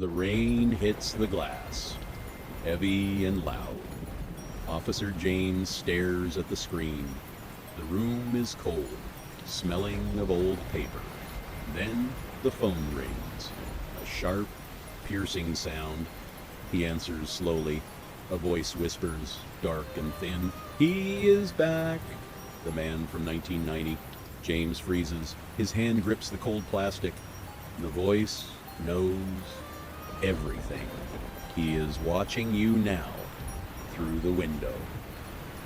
The rain hits the glass, heavy and loud. Officer James stares at the screen. The room is cold, smelling of old paper. Then the phone rings. A sharp, piercing sound. He answers slowly. A voice whispers, dark and thin. "He is back." The man from 1990. James freezes. His hand grips the cold plastic. The voice knows everything. He is watching you now, through the window.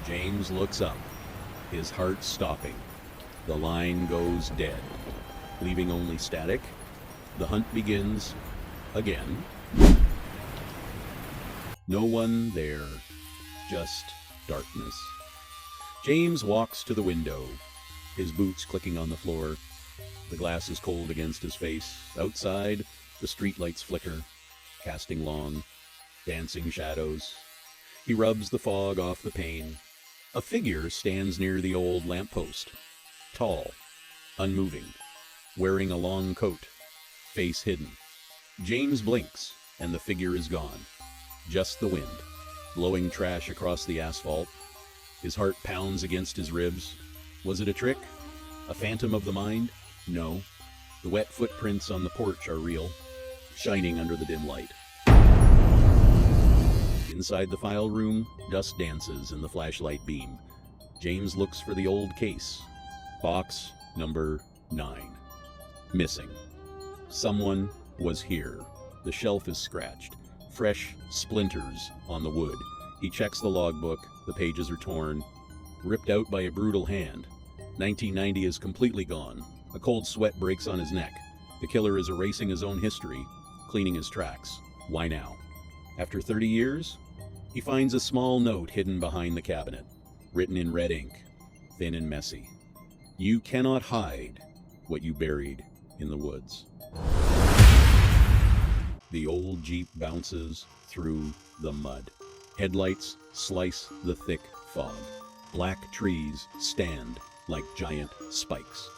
James looks up, his heart stopping. The line goes dead, leaving only static. The hunt begins again. No one there, just darkness. James walks to the window, his boots clicking on the floor. The glass is cold against his face. Outside, the streetlights flicker, casting long, dancing shadows. He rubs the fog off the pane. A figure stands near the old lamppost, tall, unmoving, wearing a long coat, face hidden. James blinks, and the figure is gone. Just the wind, blowing trash across the asphalt. His heart pounds against his ribs. Was it a trick? A phantom of the mind? No. The wet footprints on the porch are real, shining under the dim light. Inside the file room, dust dances in the flashlight beam. James looks for the old case. Box number 9. Missing. Someone was here. The shelf is scratched. Fresh splinters on the wood. He checks the logbook. The pages are torn, ripped out by a brutal hand. 1990 is completely gone. A cold sweat breaks on his neck. The killer is erasing his own history, cleaning his tracks. Why now? After 30 years, he finds a small note hidden behind the cabinet, written in red ink, thin and messy. "You cannot hide what you buried in the woods." The old Jeep bounces through the mud. Headlights slice the thick fog. Black trees stand like giant spikes,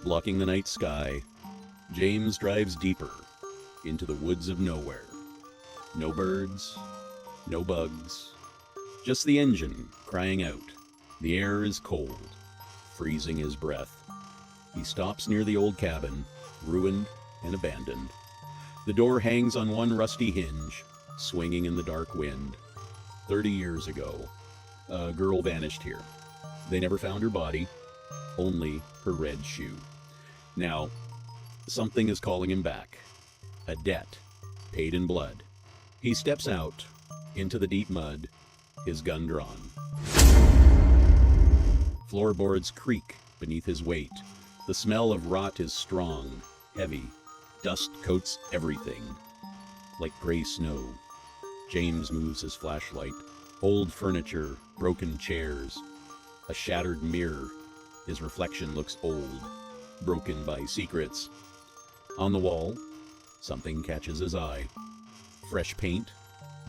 blocking the night sky. James drives deeper into the woods of nowhere. No birds, no bugs, just the engine crying out. The air is cold, freezing his breath. He stops near the old cabin, ruined and abandoned. The door hangs on one rusty hinge, swinging in the dark wind. 30 years ago, a girl vanished here. They never found her body, only her red shoe. Now, something is calling him back. A debt, paid in blood. He steps out into the deep mud, his gun drawn. Floorboards creak beneath his weight. The smell of rot is strong, heavy. Dust coats everything, like gray snow. James moves his flashlight. Old furniture, broken chairs, a shattered mirror. His reflection looks old, broken by secrets. On the wall, something catches his eye. Fresh paint,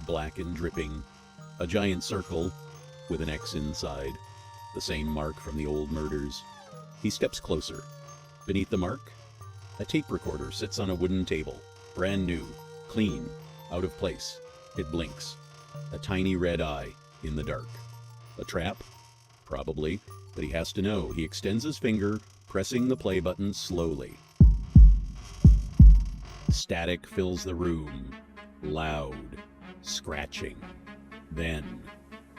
black and dripping. A giant circle with an X inside, the same mark from the old murders. He steps closer. Beneath the mark, a tape recorder sits on a wooden table, brand new, clean, out of place. It blinks. A tiny red eye in the dark. A trap? Probably, but he has to know. He extends his finger, pressing the play button slowly. Static fills the room, loud, scratching. Then,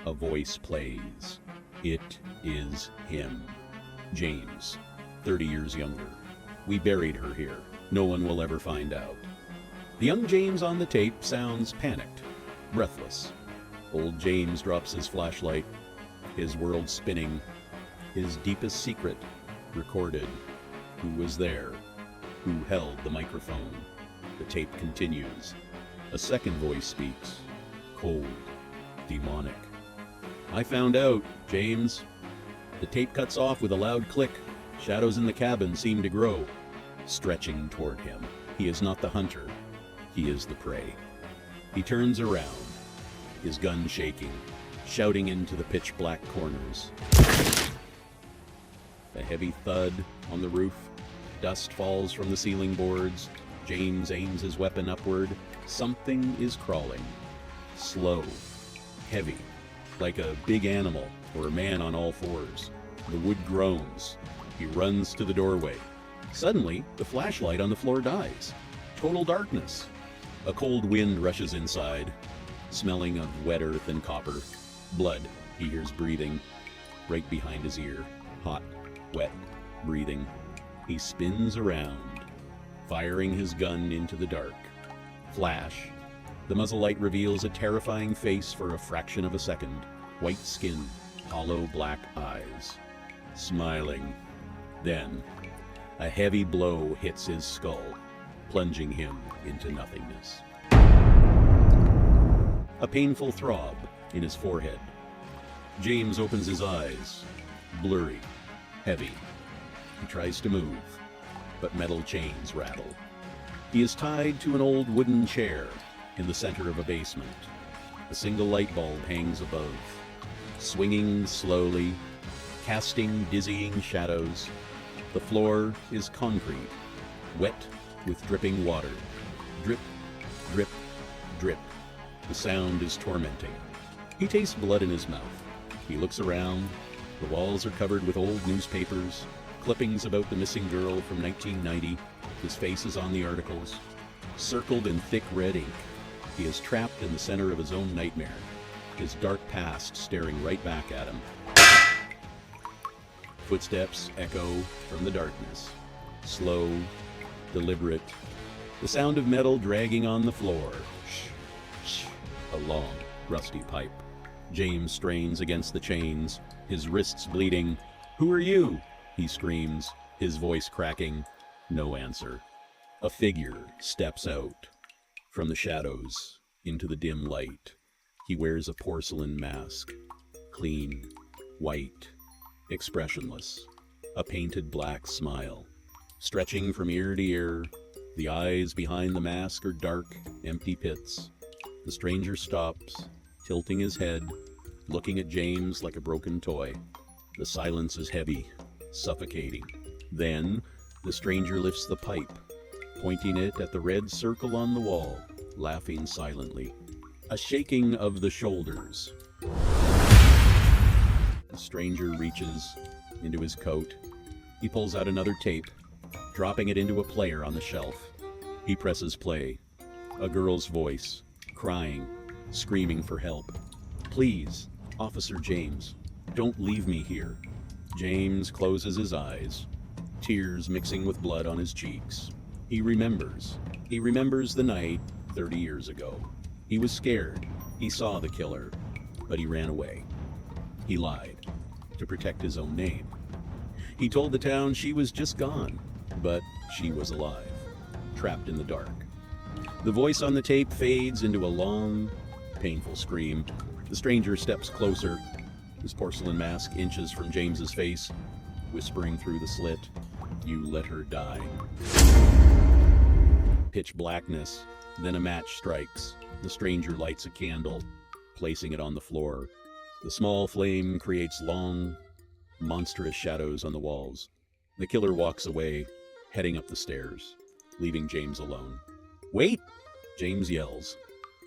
a voice plays. It is him. James, 30 years younger. "We buried her here. No one will ever find out." The young James on the tape sounds panicked, breathless. Old James drops his flashlight, his world spinning, his deepest secret recorded. Who was there? Who held the microphone? The tape continues. A second voice speaks, cold, demonic. "I found out, James." The tape cuts off with a loud click. Shadows in the cabin seem to grow, stretching toward him. He is not the hunter. He is the prey. He turns around, his gun shaking, shouting into the pitch-black corners. A heavy thud on the roof. Dust falls from the ceiling boards. James aims his weapon upward, something is crawling. Slow, heavy, like a big animal or a man on all fours. The wood groans. He runs to the doorway. Suddenly, the flashlight on the floor dies. Total darkness. A cold wind rushes inside, smelling of wet earth and copper. Blood, he hears breathing, right behind his ear. Hot, wet, breathing. He spins around, firing his gun into the dark. Flash. The muzzle light reveals a terrifying face for a fraction of a second. White skin, hollow black eyes. Smiling. Then, a heavy blow hits his skull, plunging him into nothingness. A painful throb in his forehead. James opens his eyes, blurry, heavy. He tries to move, but metal chains rattle. He is tied to an old wooden chair in the center of a basement. A single light bulb hangs above, swinging slowly, casting dizzying shadows. The floor is concrete, wet with dripping water. Drip, drip, drip. The sound is tormenting. He tastes blood in his mouth. He looks around. The walls are covered with old newspapers, clippings about the missing girl from 1990. His face is on the articles, circled in thick red ink. He is trapped in the center of his own nightmare, his dark past staring right back at him. Footsteps echo from the darkness. Slow, deliberate. The sound of metal dragging on the floor. Shh, shh. A long, rusty pipe. James strains against the chains, his wrists bleeding. "Who are you?" he screams, his voice cracking. No answer. A figure steps out from the shadows into the dim light. He wears a porcelain mask, clean, white, expressionless, a painted black smile. Stretching from ear to ear, the eyes behind the mask are dark, empty pits. The stranger stops, tilting his head, looking at James like a broken toy. The silence is heavy, suffocating. Then, the stranger lifts the pipe, pointing it at the red circle on the wall, laughing silently. A shaking of the shoulders. The stranger reaches into his coat. He pulls out another tape, dropping it into a player on the shelf. He presses play. A girl's voice, crying, screaming for help. "Please, Officer James, don't leave me here." James closes his eyes, tears mixing with blood on his cheeks. He remembers. He remembers the night 30 years ago. He was scared. He saw the killer, but he ran away. He lied to protect his own name. He told the town she was just gone, but she was alive, trapped in the dark. The voice on the tape fades into a long, painful scream. The stranger steps closer. His porcelain mask inches from James's face, whispering through the slit, "You let her die." Pitch blackness, then a match strikes. The stranger lights a candle, placing it on the floor. The small flame creates long, monstrous shadows on the walls. The killer walks away, heading up the stairs, leaving James alone. "Wait!" James yells,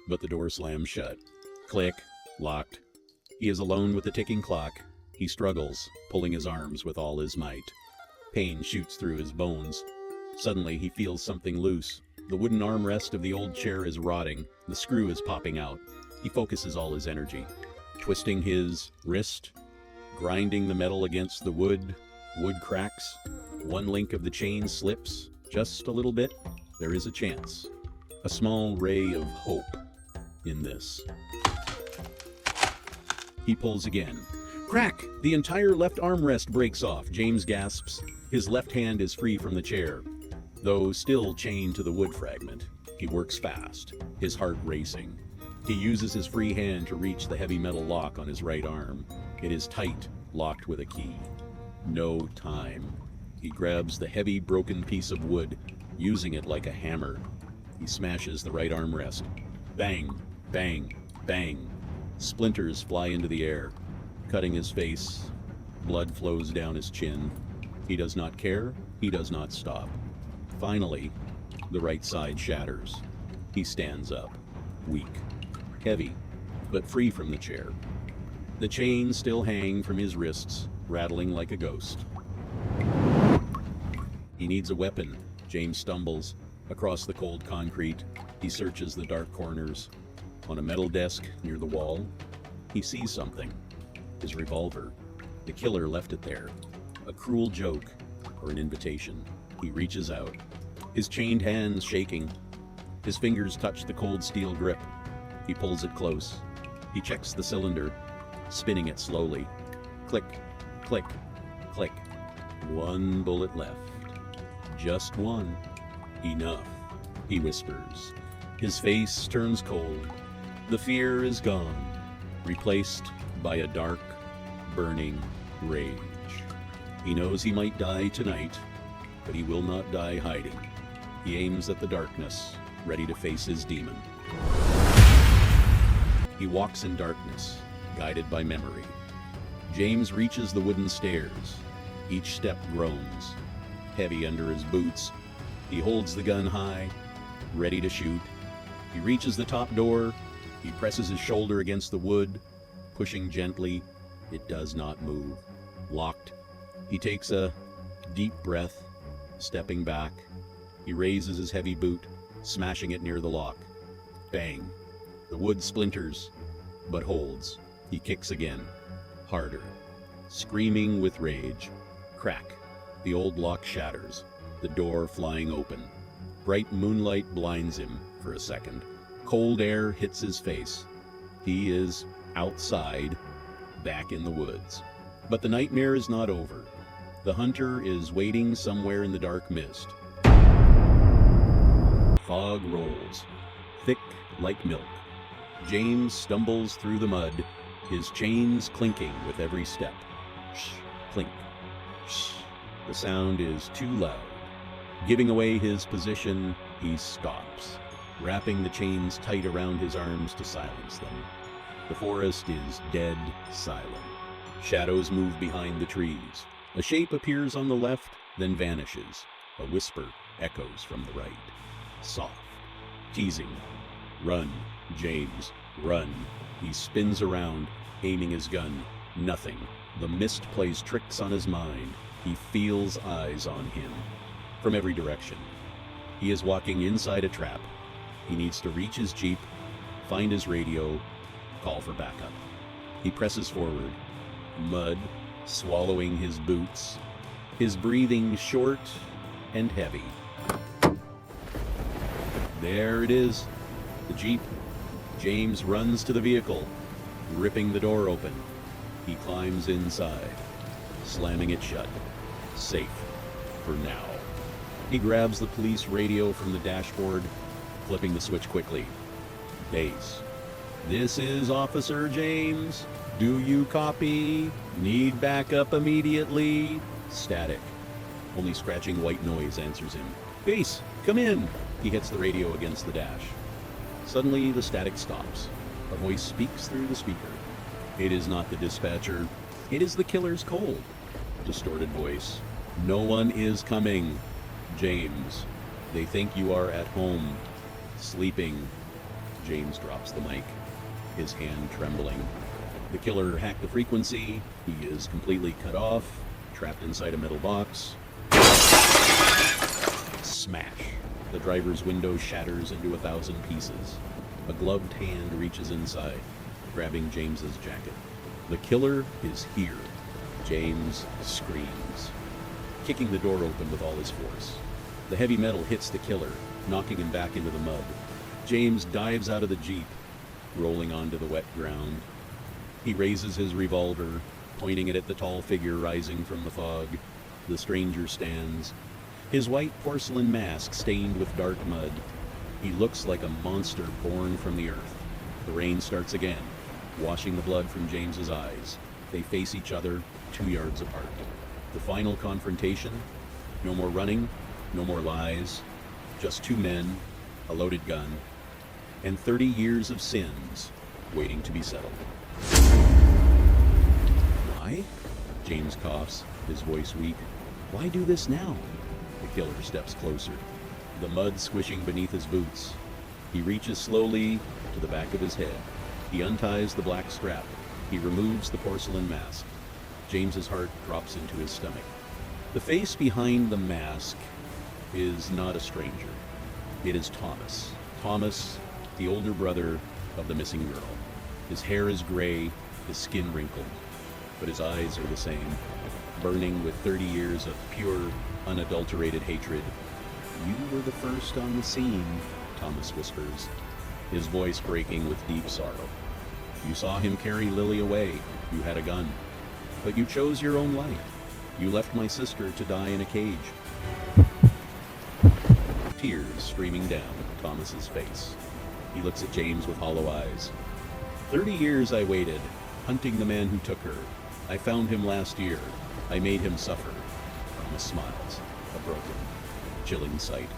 but the door slams shut. Click, locked. He is alone with the ticking clock. He struggles, pulling his arms with all his might. Pain shoots through his bones. Suddenly, he feels something loose. The wooden armrest of the old chair is rotting. The screw is popping out. He focuses all his energy, twisting his wrist, grinding the metal against the wood. Wood cracks. One link of the chain slips, just a little bit. There is a chance. A small ray of hope in this. He pulls again. Crack! The entire left armrest breaks off. James gasps. His left hand is free from the chair, though still chained to the wood fragment. He works fast, his heart racing. He uses his free hand to reach the heavy metal lock on his right arm. It is tight, locked with a key. No time. He grabs the heavy, broken piece of wood, using it like a hammer. He smashes the right armrest. Bang, bang, bang. Splinters fly into the air, cutting his face. Blood flows down his chin. He does not care. He does not stop. Finally, The right side shatters. He stands up, weak, heavy, but free from the chair. The chains still hang from his wrists, rattling like a ghost. He needs a weapon. James stumbles across the cold concrete. He searches the dark corners. On a metal desk near the wall, he sees something. His revolver. The killer left it there. A cruel joke or an invitation. He reaches out, his chained hands shaking. His fingers touch the cold steel grip. He pulls it close. He checks the cylinder, spinning it slowly. Click, click, click. One bullet left. Just one. Enough, he whispers. His face turns cold. The fear is gone, replaced by a dark, burning rage. He knows he might die tonight, but he will not die hiding. He aims at the darkness, ready to face his demon. He walks in darkness, guided by memory. James reaches the wooden stairs. Each step groans, heavy under his boots. He holds the gun high, ready to shoot. He reaches the top door. He presses his shoulder against the wood, pushing gently. It does not move. Locked. He takes a deep breath, stepping back. He raises his heavy boot, smashing it near the lock. Bang. The wood splinters, but holds. He kicks again, harder, screaming with rage. Crack. The old lock shatters, the door flying open. Bright moonlight blinds him for a second. Cold air hits his face. He is outside, back in the woods. But the nightmare is not over. The hunter is waiting somewhere in the dark mist. Fog rolls, thick like milk. James stumbles through the mud, his chains clinking with every step. Shh, clink, shh. The sound is too loud. Giving away his position, he stops, wrapping the chains tight around his arms to silence them. The forest is dead silent. Shadows move behind the trees. A shape appears on the left, then vanishes. A whisper echoes from the right. Soft, teasing. Run, James, run. He spins around, aiming his gun. Nothing. The mist plays tricks on his mind. He feels eyes on him from every direction. He is walking inside a trap. He needs to reach his jeep, find his radio, call for backup. He presses forward, mud swallowing his boots, his breathing short and heavy. There it is, the jeep. James runs to the vehicle, ripping the door open. He climbs inside, slamming it shut. Safe, for now. He grabs the police radio from the dashboard, flipping the switch quickly. Base. This is Officer James. Do you copy? Need backup immediately? Static. Only scratching white noise answers him. Base, come in. He hits the radio against the dash. Suddenly, the static stops. A voice speaks through the speaker. It is not the dispatcher. It is the killer's cold, distorted voice. No one is coming. James, they think you are at home, sleeping. James drops the mic, his hand trembling. The killer hacked the frequency. He is completely cut off, trapped inside a metal box. Smash. The driver's window shatters into 1,000 pieces. A gloved hand reaches inside, grabbing James's jacket. The killer is here. James screams, kicking the door open with all his force. The heavy metal hits the killer, knocking him back into the mud. James dives out of the jeep, rolling onto the wet ground. He raises his revolver, pointing it at the tall figure rising from the fog. The stranger stands, his white porcelain mask stained with dark mud. He looks like a monster born from the earth. The rain starts again, washing the blood from James's eyes. They face each other 2 yards apart. The final confrontation. No more running, no more lies. Just two men, a loaded gun, and 30 years of sins waiting to be settled. Why? James coughs, his voice weak. Why do this now? The killer steps closer. the mud squishing beneath his boots. He reaches slowly to the back of his head. He unties the black strap. He removes the porcelain mask. James's heart drops into his stomach. The face behind the mask is not a stranger. It is Thomas. Thomas, the older brother of the missing girl. His hair is gray, his skin wrinkled, but his eyes are the same, burning with 30 years of pure, unadulterated hatred. "You were the first on the scene," Thomas whispers, his voice breaking with deep sorrow. "You saw him carry Lily away. You had a gun. But you chose your own life. You left my sister to die in a cage." Tears streaming down Thomas's face. He looks at James with hollow eyes. 30 years I waited, hunting the man who took her. I found him last year. I made him suffer." Thomas smiles, a broken, chilling sight.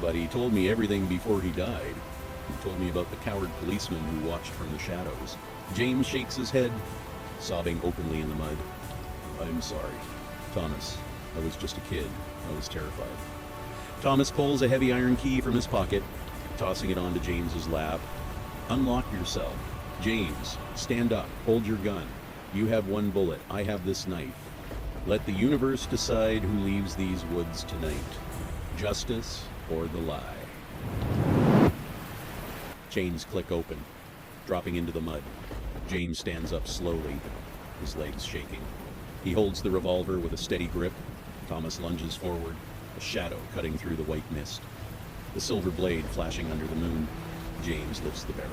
"But he told me everything before he died. He told me about the coward policeman who watched from the shadows." James shakes his head, sobbing openly in the mud. "I'm sorry, Thomas. I was just a kid. I was terrified." Thomas pulls a heavy iron key from his pocket, tossing it onto James's lap. "Unlock yourself. James, stand up. Hold your gun. You have one bullet. I have this knife. Let the universe decide who leaves these woods tonight. Justice or the lie." Chains click open, dropping into the mud. James stands up slowly, his legs shaking. He holds the revolver with a steady grip. Thomas lunges forward, a shadow cutting through the white mist. The silver blade flashing under the moon. James lifts the barrel.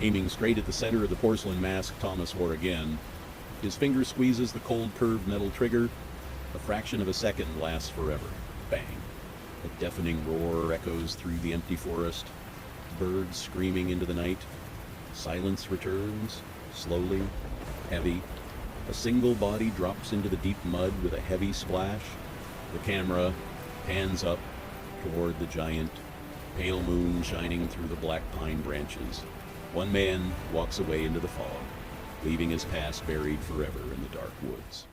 Aiming straight at the center of the porcelain mask Thomas wore again, his finger squeezes the cold curved metal trigger. A fraction of a second lasts forever. Bang. A deafening roar echoes through the empty forest. Birds screaming into the night. Silence returns, slowly, heavy. A single body drops into the deep mud with a heavy splash. The camera pans up toward the giant, pale moon shining through the black pine branches. One man walks away into the fog, leaving his past buried forever in the dark woods.